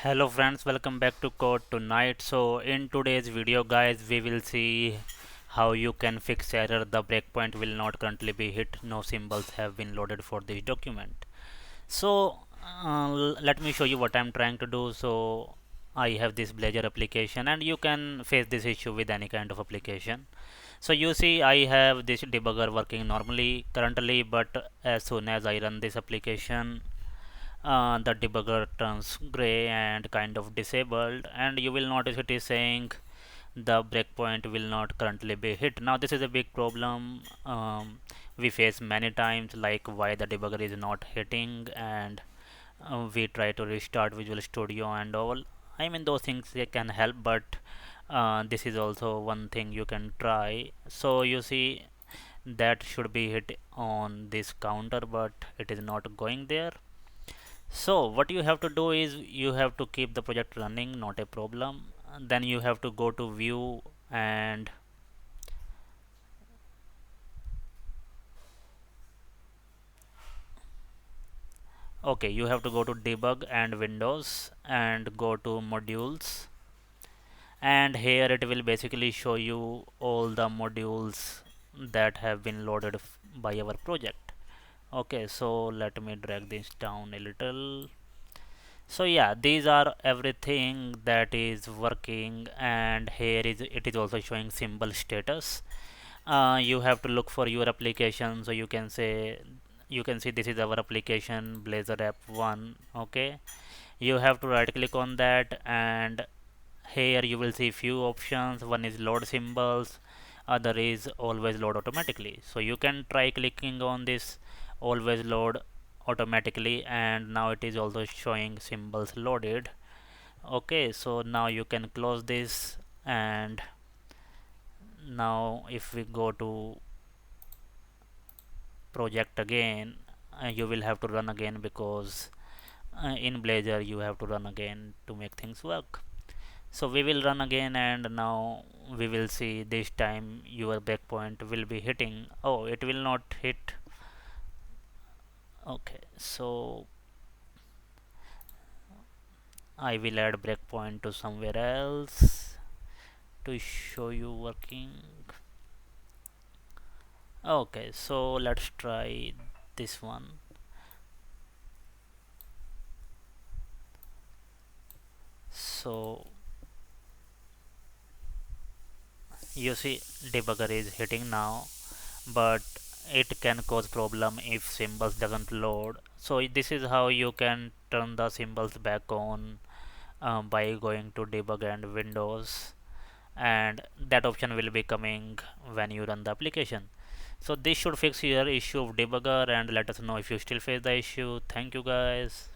Hello friends, welcome back to Code Tonight. So in today's video guys, we will see how you can fix error the breakpoint will not currently be hit. No symbols have been loaded for this document. So let me show you what I'm trying to do. So I have this Blazor application and you can face this issue with any kind of application. So you see I have this debugger working normally currently, but as soon as I run this application the debugger turns gray and kind of disabled, and you will notice it is saying the breakpoint will not currently be hit. Now this is a big problem we face many times, like why the debugger is not hitting, and we try to restart Visual Studio and all. I mean those things they can help, but this is also one thing you can try. So you see that should be hit on this counter, but it is not going there. So what you have to do is you have to keep the project running, not a problem. Then you have to go to view and okay, you have to go to debug and windows and go to modules, and here it will basically show you all the modules that have been loaded by our project. Okay, so let me drag this down a little. So yeah, these are everything that is working, and here is it is also showing symbol status. You have to look for your application, so you can see this is our application Blazor app 1. Okay, you have to right click on that, and here you will see few options. One is load symbols, other is always load automatically. So you can try clicking on this always load automatically, and now it is also showing symbols loaded. Okay, so now you can close this, and now if we go to project again, you will have to run again, because in Blazor you have to run again to make things work. So we will run again, and now we will see this time your breakpoint will be hitting. Oh, it will not hit. Okay, so I will add breakpoint to somewhere else to show you working. Okay, so let's try this one. So you see debugger is hitting now, but it can cause problem if symbols doesn't load. So this is how you can turn the symbols back on by going to debug and windows, and that option will be coming when you run the application. So this should fix your issue of debugger, and let us know if you still face the issue. Thank you guys.